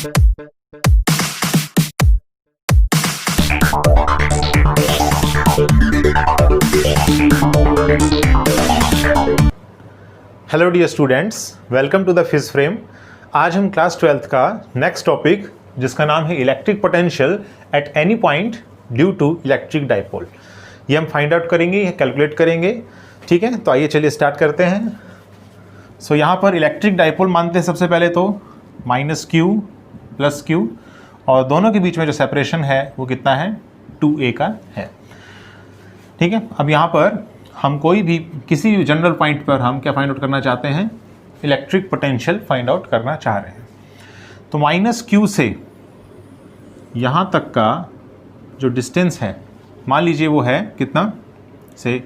Hello dear students, welcome to the phys frame. आज हम class 12th का next topic जिसका नाम है electric potential at any point due to electric dipole, ये हम फाइंड आउट करेंगे, ये कैलकुलेट करेंगे। ठीक है, तो आइए चलिए स्टार्ट करते हैं। सो यहाँ पर इलेक्ट्रिक डाइपोल मानते हैं सबसे पहले तो -q + q, और दोनों के बीच में जो सेपरेशन है वो कितना है, 2a का है। ठीक है, अब यहाँ पर हम कोई भी किसी भी जनरल पॉइंट पर हम क्या फाइंड आउट करना चाहते हैं, इलेक्ट्रिक पोटेंशियल फाइंड आउट करना चाह रहे हैं। तो -q से यहाँ तक का जो डिस्टेंस है, मान लीजिए वो है कितना, से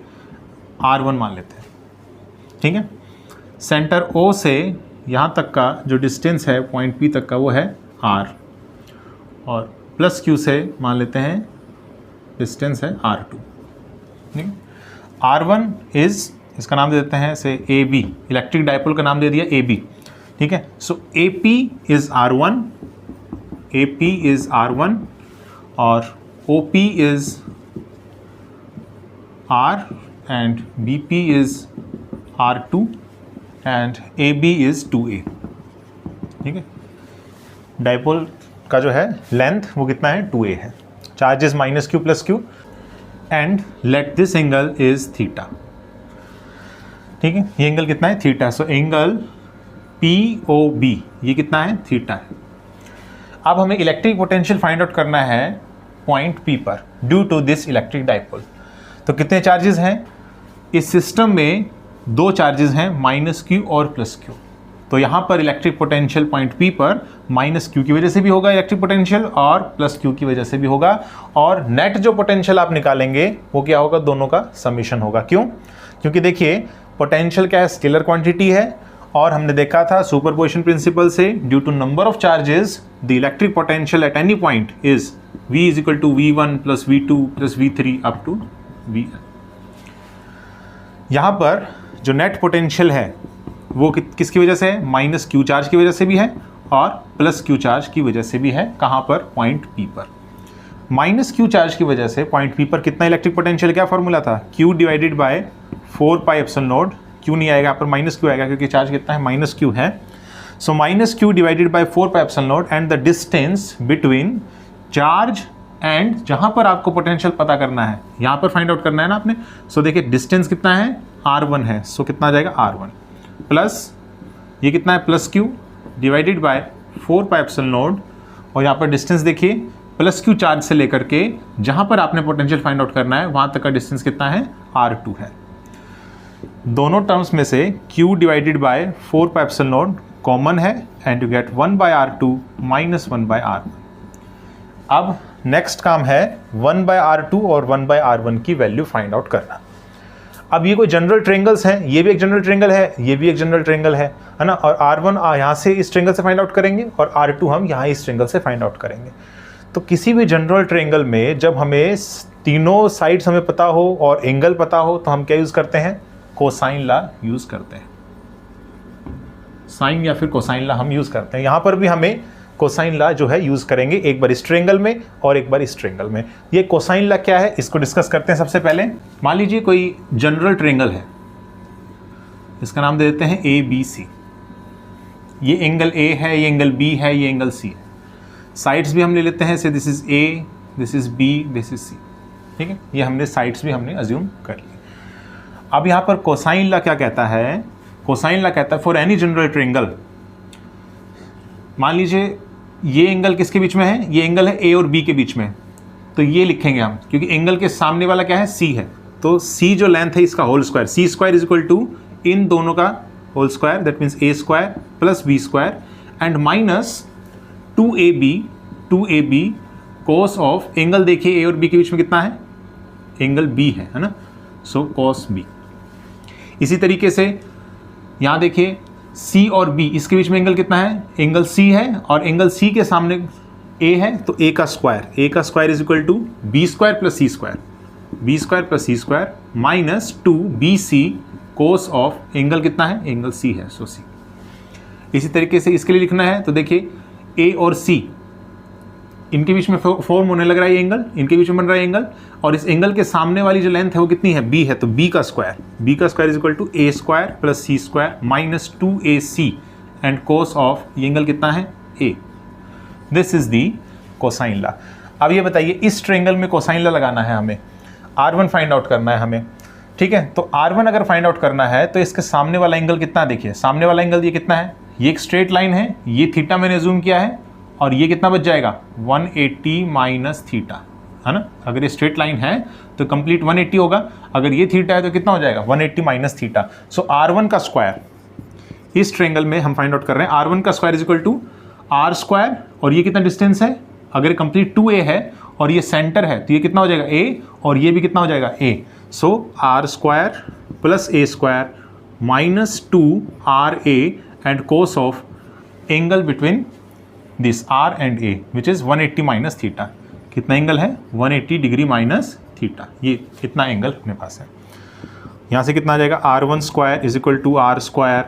r1 मान लेते हैं। ठीक है, सेंटर O से यहाँ तक का जो डिस्टेंस है पॉइंट P तक का वो है r, और +q से मान लेते हैं डिस्टेंस है r2। ठीक है, R1 इज़, इसका नाम दे देते हैं से AB, इलेक्ट्रिक डाइपोल का नाम दे दिया AB। ठीक है, सो AP is R1, AP is R1, और OP is R, and BP is R2, and AB is 2A। ठीक है, डाइपोल का जो है लेंथ वो कितना है, 2A है। Charge is -q + q, and let this angle is theta. ठीक है, ये एंगल कितना है, थीटा। सो एंगल POB ये कितना है, थीटा है। अब हमें इलेक्ट्रिक पोटेंशियल फाइंड आउट करना है पॉइंट P पर due to this electric dipole. तो कितने चार्जेस हैं इस सिस्टम में, 2 चार्जेस हैं, -q और +q। तो यहाँ पर इलेक्ट्रिक पोटेंशियल पॉइंट P पर -q की वजह से भी होगा इलेक्ट्रिक पोटेंशियल, और +q की वजह से भी होगा, और नेट जो पोटेंशियल आप निकालेंगे वो क्या होगा, दोनों का समीशन होगा। क्यों? क्योंकि देखिए पोटेंशियल क्या है, स्केलर क्वांटिटी है, और हमने देखा था सुपरपोजिशन प्रिंसिपल से, due to number of charges the electric potential at any point is V = V1 + V2 + V3 up to Vn। यहाँ पर जो नेट पोटेंशियल है वो किसकी वजह से है, -q चार्ज की वजह से भी है और +q चार्ज की वजह से भी है। कहाँ पर, पॉइंट P पर। -q चार्ज की वजह से पॉइंट P पर कितना इलेक्ट्रिक पोटेंशियल, क्या फॉर्मूला था, q / 4πε0। q नहीं आएगा यहाँ पर, -q आएगा क्योंकि चार्ज कितना है, -q है। So -q / 4πε0, and the distance between charge and जहाँ पर आपको पोटेंशियल पता करना है, यहाँ पर फाइंड आउट करना है ना आपने। सो देखिए डिस्टेंस कितना है, r1 है। सो कितना आ जाएगा, r1 प्लस ये कितना है, +q / 4πε0, और यहाँ पर डिस्टेंस देखिए +q चार्ज से लेकर के जहाँ पर आपने पोटेंशियल फाइंड आउट करना है वहाँ तक का डिस्टेंस कितना है, r2 है। दोनों टर्म्स में से q / 4πε0 कॉमन है, and you get 1/r2 - 1/r1। अब नेक्स्ट काम है 1/r2 और 1/r1 की वैल्यू फाइंड आउट करना। अब ये कोई जनरल ट्रेंगल्स हैं, ये भी एक जनरल ट्रेंगल है, ये भी एक जनरल ट्रेंगल है ना, और R1 यहाँ से इस ट्रेंगल से फाइंड आउट करेंगे, और R2 हम यहाँ इस ट्रेंगल से फाइंड आउट करेंगे। तो किसी भी जनरल ट्रेंगल में जब हमें तीनों साइड्स हमें पता हो और एंगल पता हो, तो हम क्या यूज़ करते हैं, कोसाइन लॉ यूज़ करते हैं। साइन या फिर कोसाइन लॉ हम यूज़ करते हैं। यहाँ पर भी हमें कोसाइन लॉ जो है यूज़ करेंगे, एक बार इस ट्रेंगल में और एक बार इस ट्रेंगल में। ये कोसाइन लॉ क्या है, इसको डिस्कस करते हैं। सबसे पहले मान लीजिए कोई जनरल ट्रेंगल है, इसका नाम दे देते हैं ABC। ये एंगल A है, ये एंगल B है, ये एंगल C है। साइड्स भी हम ले लेते हैं, से this is A, this is B, this is C। ठीक है, ये हमने साइड्स भी हमने अज्यूम कर ली। अब यहाँ पर कोसाइन लॉ क्या कहता है, कोसाइन लॉ कहता है फॉर एनी जनरल ट्रेंगल, मान लीजिए ये एंगल किसके बीच में है, ये एंगल है A और B के बीच में, तो ये लिखेंगे हम, क्योंकि एंगल के सामने वाला क्या है, C है। तो C जो लेंथ है इसका होल स्क्वायर, C² = इन दोनों का whole square, that means A² + B² and -2AB cos of, angle देखिए A और B के बीच में कितना है, एंगल B है ना, सो कोस B। इसी तरीके से यहाँ देखिए C और B, इसके बीच में एंगल कितना है, एंगल C है, और एंगल C के सामने A है, तो A का square = B² + C², B² + C² -2BC cos of, angle कितना है, एंगल C है, सो C। इसी तरीके से इसके लिए लिखना है, तो देखिए ए और सी, इनके बीच में फॉर्म होने लग रहा है ये एंगल, इनके बीच में बन रहा है एंगल, और इस एंगल के सामने वाली जो लेंथ है वो कितनी है, बी है, तो बी का square is equal to A square plus C square minus 2ac and cos of ये एंगल कितना है, A. This is the cosine law. अब ये बताइए इस ट्रायंगल में कोसाइन लॉ लगाना है हमें, R1 फाइंड आउट करना है हमें, ठीक है। तो R1 अगर फाइंड आउट करना है तो इसके सामने वाला एंगल कितना, देखिए सामने वाला एंगल ये कितना है, ये एक स्ट्रेट लाइन है, ये थीटा मैंने जूम किया है, और ये कितना बच जाएगा 180 माइनस थीटा, है ना। अगर ये स्ट्रेट लाइन है तो कंप्लीट 180 होगा, अगर ये थीटा है तो कितना हो जाएगा 180 माइनस थीटा। सो R1 का स्क्वायर इस ट्रायंगल में हम फाइंड आउट कर रहे हैं, R1 का square is equal to R square, और ये कितना डिस्टेंस है, अगर कंप्लीट 2a है और ये सेंटर है तो ये कितना हो जाएगा a, और ये भी कितना हो जाएगा a। So R square plus a square minus 2RA and cos of angle between this R and A which is 180 minus theta. कितना एंगल है 180 डिग्री माइनस थीटा, ये कितना एंगल अपने पास है। यहाँ से कितना आ जाएगा R1 square is equal to R square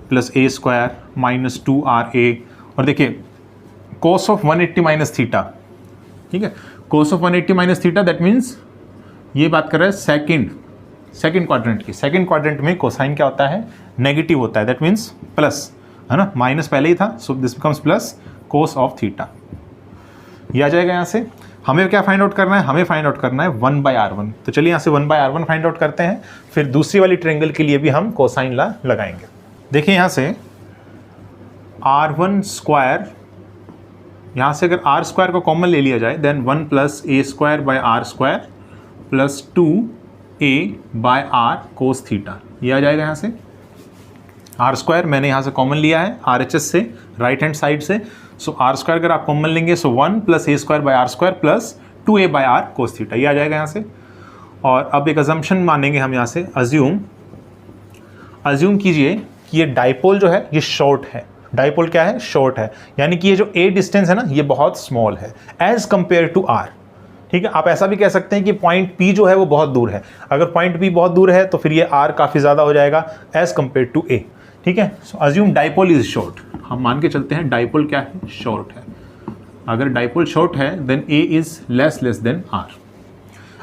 plus A square minus 2RA, और देखिए कोस ऑफ 180 माइनस थीटा, ठीक है, cos of 180 minus theta that means ये बात कर रहे हैं सेकंड क्वाड्रेंट की। सेकंड क्वाड्रेंट में कोसाइन क्या होता है, नेगेटिव होता है, दैट मीन्स प्लस, है ना, माइनस पहले ही था, so this becomes plus cos of theta. ये आ जाएगा। यहाँ से हमें क्या फाइंड आउट करना है, हमें फाइंड आउट करना है 1/R1। तो चलिए यहाँ से 1/R1 फाइंड आउट करते हैं, फिर दूसरी वाली ट्रायंगल के लिए भी हम कोसाइन लॉ लगाएंगे। देखिए यहाँ से R1 स्क्वायर, यहाँ से अगर R स्क्वायर को कॉमन ले लिया जाए then 1 plus A square by R square plus 2A by R cos theta, ये आ जाएगा। यहाँ से R स्क्वायर मैंने यहाँ से कॉमन लिया है RHS से, राइट हैंड साइड से, सो R स्क्वायर अगर आप कॉमन लेंगे so 1 plus A square by R square plus 2A by R cos theta, ये आ जाएगा यहाँ से। और अब एक अजम्पशन मानेंगे हम यहाँ से, अज्यूम कीजिए कि ये डाइपोल जो है ये शॉर्ट है। डाइपोल क्या है, शॉर्ट है, यानी कि ये जो A डिस्टेंस है ना ये बहुत स्मॉल है एज कंपेयर टू R, ठीक है। आप ऐसा भी कह सकते हैं कि पॉइंट P जो है वो बहुत दूर है, अगर पॉइंट P बहुत दूर है तो फिर ये R काफ़ी ज़्यादा हो जाएगा एज कंपेयर टू A, ठीक है। सो अज्यूम डाइपोल इज शॉर्ट, हम मान के चलते हैं डाइपोल क्या है, शॉर्ट है। अगर डाइपोल शॉर्ट है then A is less than R।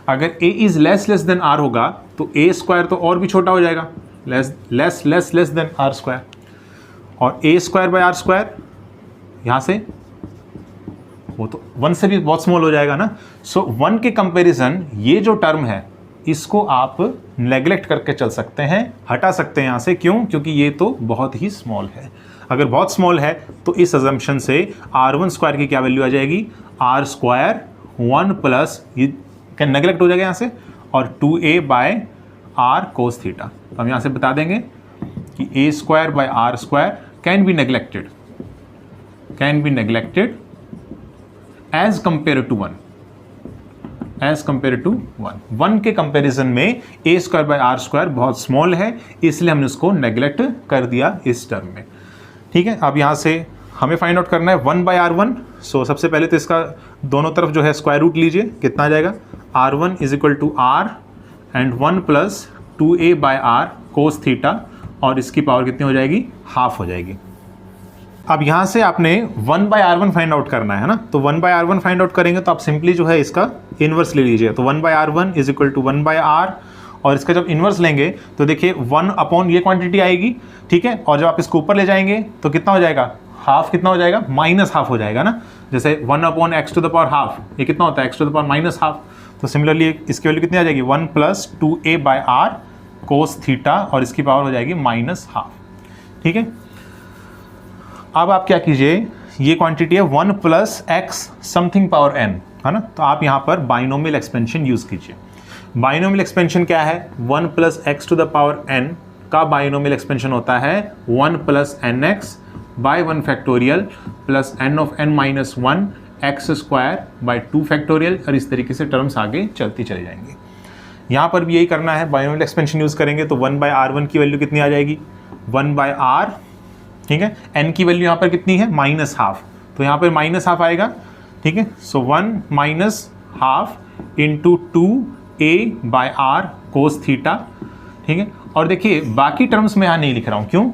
अगर A is less than R होगा तो A स्क्वायर तो और भी छोटा हो जाएगा, लेस देन R स्क्वायर, और A square by R square यहाँ से वो तो 1 से भी बहुत स्मॉल हो जाएगा ना। सो 1 के कंपैरिजन ये जो टर्म है इसको आप नेग्लेक्ट करके चल सकते हैं, हटा सकते हैं यहाँ से, क्यों, क्योंकि ये तो बहुत ही स्मॉल है। अगर बहुत स्मॉल है तो इस अजम्पशन से R1 स्क्वायर की क्या वैल्यू आ जाएगी, R स्क्वायर 1 प्लस ये क्या नेग्लेक्ट हो जाएगा यहाँ से, और 2A by R cos theta. तो हम यहाँ से बता देंगे कि A square by R square can be neglected as compare to 1, as compare to 1 के कंपैरिजन में A square by R square बहुत स्मॉल है, इसलिए हमने उसको नेग्लेक्ट कर दिया इस टर्म में, ठीक है। अब यहाँ से हमें फाइंड आउट करना है 1/R1। सो सबसे पहले तो इसका दोनों तरफ जो है स्क्वायर रूट लीजिए, कितना आ जाएगा R1 is equal to R and 1 plus 2A by R cos theta, और इसकी पावर कितनी हो जाएगी, हाफ हो जाएगी। अब यहाँ से आपने 1/R1 फाइंड आउट करना है ना, तो 1/R1 फाइंड आउट करेंगे तो आप सिंपली जो है इसका इन्वर्स ले लीजिए, तो 1/R1 is equal to 1/R, और इसका जब इन्वर्स लेंगे तो देखिए 1 अपॉन ये क्वांटिटी आएगी, ठीक है, और जब आप इसको ऊपर ले जाएंगे तो कितना हो जाएगा, हाफ कितना हो जाएगा, माइनस हाफ हो जाएगा ना। जैसे 1 upon x to the power half, ये कितना होता है x to the power minus half, तो सिमिलरली इसकी वैल्यू कितनी आ जाएगी 1 plus 2A by R cos theta, और इसकी पावर हो जाएगी माइनस हाफ, ठीक है। अब आप क्या कीजिए, ये क्वांटिटी है 1 plus x something power n, है ना, तो आप यहाँ पर बाइनोमियल एक्सपेंशन यूज़ कीजिए। बाइनोमियल एक्सपेंशन क्या है, 1 plus x to the power n का बाइनोमियल एक्सपेंशन होता है 1 plus nx by 1 factorial plus n of n minus 1 x square by 2 factorial, और इस तरीके से टर्म्स आगे चलती चली जाएंगी। यहाँ पर भी यही करना है, बाइनोमियल एक्सपेंशन यूज़ करेंगे तो 1/R1 की वैल्यू कितनी आ जाएगी, 1/R, ठीक है। n की वैल्यू यहाँ पर कितनी है, माइनस हाफ, तो यहाँ पर माइनस हाफ आएगा, ठीक है। So 1 minus half into 2A by R cos theta, ठीक है। और देखिए बाकी टर्म्स में यहाँ नहीं लिख रहा हूँ, क्यों,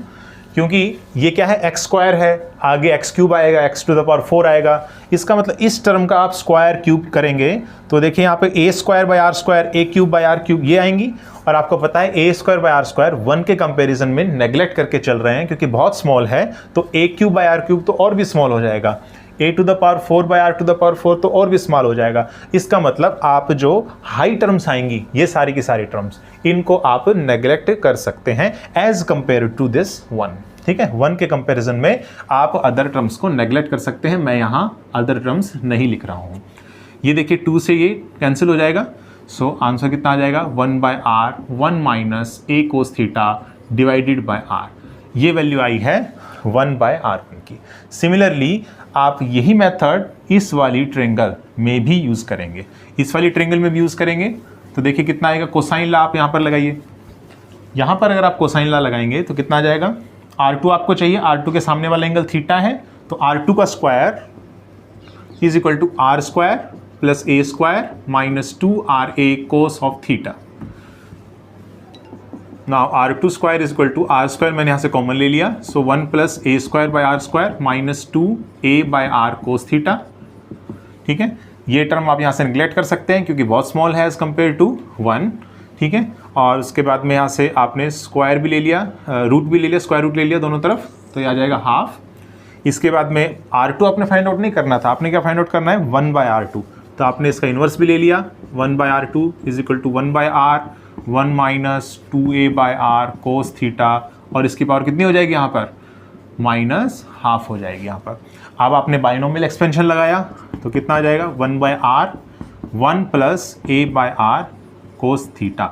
क्योंकि ये क्या है, एक्स स्क्वायर है, आगे एक्स क्यूब आएगा, एक्स टू द पावर 4 आएगा। इसका मतलब इस टर्म का आप स्क्वायर क्यूब करेंगे तो देखिए यहाँ पे A square by R square, A cube by R cube ये आएंगी। और आपको पता है A square by R square 1 के कंपैरिजन में नेग्लेक्ट करके चल रहे हैं क्योंकि बहुत स्मॉल है, तो A cube by R cube तो और भी स्मॉल हो जाएगा, A to the power 4 by R to the power 4 तो और भी स्मॉल हो जाएगा। इसका मतलब आप जो हाई टर्म्स आएंगी ये सारी की सारी टर्म्स, इनको आप नेग्लेक्ट कर सकते हैं एज कंपेयर टू दिस 1। ठीक है, 1 के कंपैरिजन में आप अदर टर्म्स को नेग्लेक्ट कर सकते हैं। मैं यहाँ अदर टर्म्स नहीं लिख रहा हूँ। ये देखिए 2 से ये कैंसिल हो जाएगा, सो आंसर कितना आ जाएगा 1 by R 1 minus A cos theta divided by R. ये वैल्यू आई है 1 बाय आर की। सिमिलरली आप यही मेथड इस वाली ट्रेंगल में भी यूज़ करेंगे, इस वाली ट्रेंगल में भी यूज़ करेंगे। तो देखिए कितना आएगा, कोसाइन लॉ आप यहाँ पर लगाइए। यहाँ पर अगर आप कोसाइन लॉ लगाएंगे तो कितना आ जाएगा, R2 आपको चाहिए, R2 के सामने वाला एंगल थीटा है, तो R2 का square is equal to R square plus A square minus 2RA cos of theta. Now R2 square is equal to R square, मैंने यहाँ से कॉमन ले लिया, so 1 plus A square by R square minus 2A by R cos theta. ठीक है, ये term आप यहाँ से निगलेक्ट कर सकते हैं क्योंकि बहुत स्मॉल है एज कम्पेयर टू 1। ठीक है, और उसके बाद में यहाँ से आपने स्क्वायर भी ले लिया, रूट भी ले लिया, स्क्वायर रूट ले लिया दोनों तरफ, तो ये आ जाएगा हाफ। इसके बाद में R2 आपने फाइंड आउट नहीं करना था, आपने क्या फाइंड आउट करना है 1 बाय R2, तो आपने इसका इन्वर्स भी ले लिया, 1 by R2 is equal to 1 by R 1 minus 2A by R cos theta, और इसकी पावर कितनी हो जाएगी यहाँ पर, माइनस हाफ हो जाएगी यहाँ पर। अब आपने बाइनोमियल एक्सपेंशन लगाया तो कितना आ जाएगा 1 by R 1 plus A by R cos theta,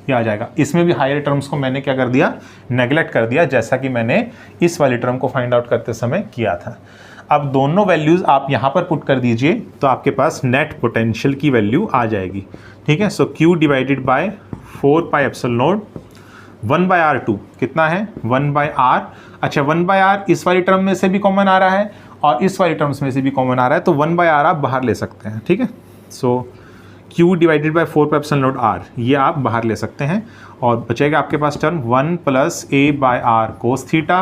ये आ जाएगा। इसमें भी हायर टर्म्स को मैंने क्या कर दिया, नेगलेक्ट कर दिया, जैसा कि मैंने इस वाली टर्म को फाइंड आउट करते समय किया था। अब दोनों वैल्यूज़ आप यहाँ पर पुट कर दीजिए तो आपके पास नेट पोटेंशियल की वैल्यू आ जाएगी। ठीक है, so Q divided by 4 pi epsilon naught 1 by R2 कितना है 1 बाय R। अच्छा 1 बाय R इस वाली टर्म में से भी कॉमन आ रहा है और इस वाली टर्म्स में से भी कॉमन आ रहा है, तो 1 बाय R आप बाहर ले सकते हैं। ठीक है, so Q divided by 4 pi epsilon not R ये आप बाहर ले सकते हैं और बचेगा आपके पास term 1 plus A by R cos theta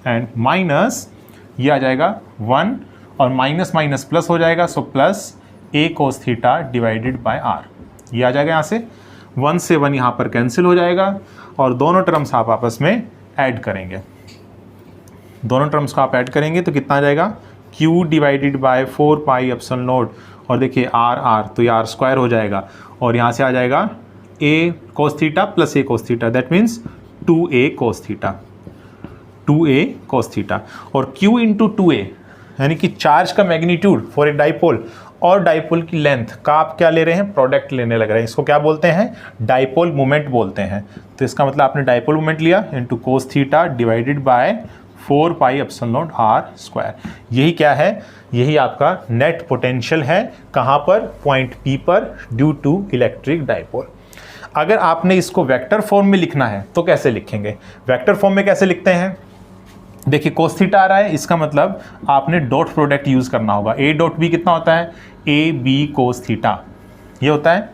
and minus ये आ जाएगा 1 और माइनस माइनस प्लस हो जाएगा, so plus A cos theta divided bye R, ये आ जाएगा। यहाँ से 1 से 1 यहाँ पर कैंसिल हो जाएगा और दोनों टर्म्स आप आपस में ऐड करेंगे। दोनों टर्म्स को आप ऐड करेंगे तो कितना आ जाएगा Q divided by 4 pi epsilon not, और देखिए R तो ये R स्क्वायर हो जाएगा और यहाँ से आ जाएगा A cos theta plus A cos theta, that means 2A cos theta, 2A cos theta. और Q इंटू 2A यानी कि चार्ज का मैग्नीट्यूड फॉर ए डाइपोल और डाइपोल की लेंथ का आप क्या ले रहे हैं, प्रोडक्ट लेने लग रहे हैं। इसको क्या बोलते हैं, डाइपोल मोमेंट बोलते हैं। तो इसका मतलब आपने डाइपोल मोमेंट लिया into cos theta divided by 4 pi epsilon naught R square. यही क्या है, यही आपका नेट पोटेंशियल है, कहाँ पर, पॉइंट P पर ड्यू टू इलेक्ट्रिक डाइपोल। अगर आपने इसको वेक्टर फॉर्म में लिखना है तो कैसे लिखेंगे, वेक्टर फॉर्म में कैसे लिखते हैं, देखिए कोस थीटा आ रहा है, इसका मतलब आपने डॉट प्रोडक्ट यूज़ करना होगा। A डॉट B कितना होता है, AB कोस थीटा, ये होता है।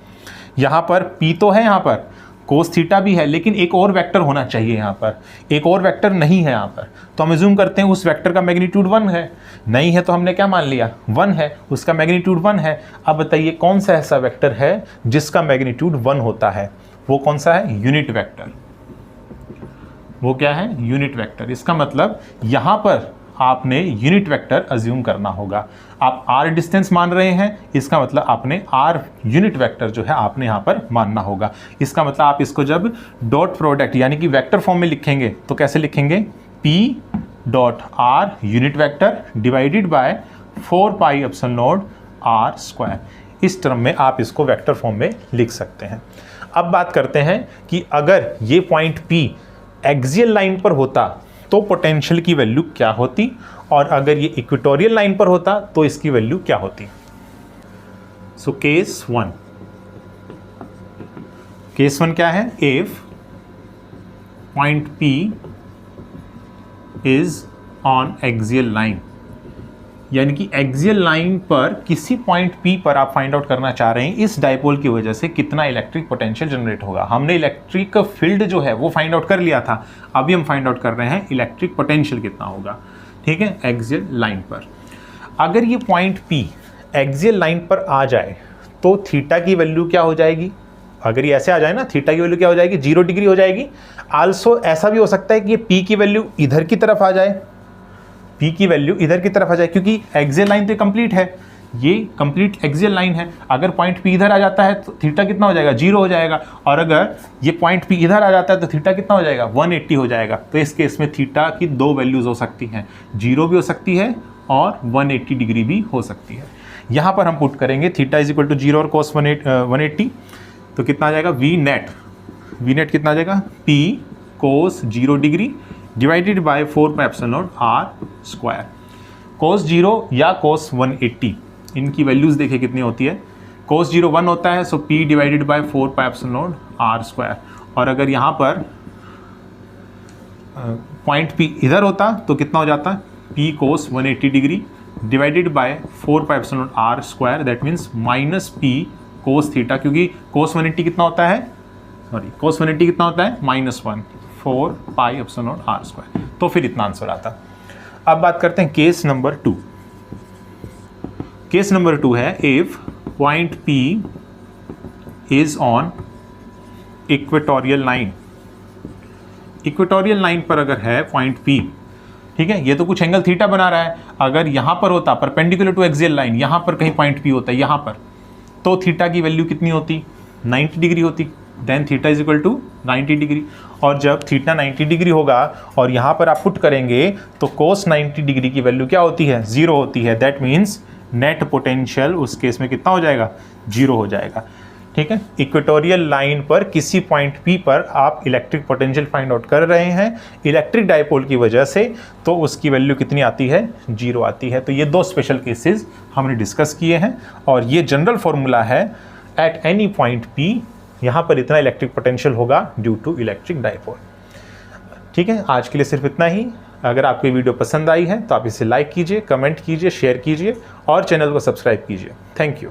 यहाँ पर P तो है, यहाँ पर कोस थीटा भी है, लेकिन एक और वेक्टर होना चाहिए। यहाँ पर एक और वेक्टर नहीं है यहाँ पर, तो हम अज्यूम करते हैं उस वेक्टर का मैग्नीट्यूड 1 है, नहीं है तो हमने क्या मान लिया 1 है, उसका मैग्नीट्यूड 1 है। अब बताइए कौन सा ऐसा वेक्टर है जिसका मैग्नीट्यूड 1 होता है, वो कौन सा है, यूनिट वेक्टर। वो क्या है, यूनिट वेक्टर। इसका मतलब यहाँ पर आपने यूनिट वेक्टर अज्यूम करना होगा। आप r डिस्टेंस मान रहे हैं, इसका मतलब आपने r यूनिट वेक्टर जो है आपने यहाँ पर मानना होगा। इसका मतलब आप इसको जब डॉट प्रोडक्ट यानी कि वेक्टर फॉर्म में लिखेंगे तो कैसे लिखेंगे, p dot r unit vector divided by 4 pi epsilon not r square. इस टर्म में आप इसको वेक्टर फॉर्म में लिख सकते हैं। अब बात करते हैं कि अगर ये पॉइंट P एक्सियल लाइन पर होता तो पोटेंशियल की वैल्यू क्या होती, और अगर ये इक्वेटोरियल लाइन पर होता तो इसकी वैल्यू क्या होती। सो केस 1, केस 1 क्या है, if point P is on axial line, यानी कि एक्सियल लाइन पर किसी पॉइंट P पर आप फाइंड आउट करना चाह रहे हैं इस डायपोल की वजह से कितना इलेक्ट्रिक पोटेंशियल जनरेट होगा। हमने इलेक्ट्रिक फील्ड जो है वो फाइंड आउट कर लिया था, अभी हम फाइंड आउट कर रहे हैं इलेक्ट्रिक पोटेंशियल कितना होगा। ठीक है, एक्सियल लाइन पर अगर ये पॉइंट P एक्सियल लाइन पर आ जाए तो थीटा की वैल्यू क्या हो जाएगी। अगर ये ऐसे आ जाए ना, थीटा की वैल्यू क्या हो जाएगी, 0 डिग्री हो जाएगी। आल्सो ऐसा भी हो सकता है कि ये P की वैल्यू इधर की तरफ आ जाए, P की वैल्यू इधर की तरफ आ जाए, क्योंकि एक्सियल लाइन तो कंप्लीट है, ये कंप्लीट एक्सियल लाइन है। अगर पॉइंट P इधर आ जाता है तो थीटा कितना हो जाएगा, 0 हो जाएगा। और अगर ये पॉइंट P इधर आ जाता है तो थीटा कितना हो जाएगा, 180 हो जाएगा। तो इस केस में थीटा की दो वैल्यूज हो सकती हैं, 0 भी हो सकती है और 180 डिग्री भी हो सकती है। यहाँ पर हम पुट करेंगे थीटा इज इक्वल टू 0 और cos 180, तो कितना आ जाएगा वी नेट कितना आ जाएगा, P cos 0 degree divided by 4 pi epsilon not r square. cos 0 या cos 180 इनकी वैल्यूज देखिए कितनी होती है। cos 0 1 होता है, सो P divided by 4 pi epsilon not r square. और अगर यहाँ पर पॉइंट P इधर होता तो कितना हो जाता, P cos 180 degree divided by 4 pi epsilon not r square, that means minus P cos theta, क्योंकि cos 180 कितना होता है, cos 180 कितना होता है -1, 4 pi epsilon not r square. तो फिर इतना आंसर आता। अब बात करते हैं केस नंबर 2। केस नंबर 2 है if point P is on equatorial line. Equatorial line पर अगर है पॉइंट P, ठीक है, ये तो कुछ एंगल थीटा बना रहा है। अगर यहां पर होता परपेंडिकुलर टू एक्सियल लाइन, यहां पर कहीं पॉइंट P होता है यहां पर, तो थीटा की वैल्यू कितनी होती, 90 डिग्री होती। Then theta is equal to 90 degree. और जब थीटा 90 डिग्री होगा और यहाँ पर आप पुट करेंगे तो cos 90 डिग्री की वैल्यू क्या होती है, 0 होती है। दैट मीन्स नेट पोटेंशियल उस केस में कितना हो जाएगा, 0 हो जाएगा। ठीक है, इक्वेटोरियल लाइन पर किसी पॉइंट P पर आप इलेक्ट्रिक पोटेंशियल फाइंड आउट कर रहे हैं इलेक्ट्रिक डायपोल की वजह से, तो उसकी वैल्यू कितनी आती है, 0 आती है। तो ये दो स्पेशल केसेस हमने डिस्कस किए हैं और ये जनरल फॉर्मूला है एट एनी पॉइंट P यहाँ पर इतना इलेक्ट्रिक पोटेंशियल होगा ड्यू टू इलेक्ट्रिक डायपोल। ठीक है, आज के लिए सिर्फ इतना ही। अगर आपको ये वीडियो पसंद आई है तो आप इसे लाइक कीजिए, कमेंट कीजिए, शेयर कीजिए और चैनल को सब्सक्राइब कीजिए। Thank you.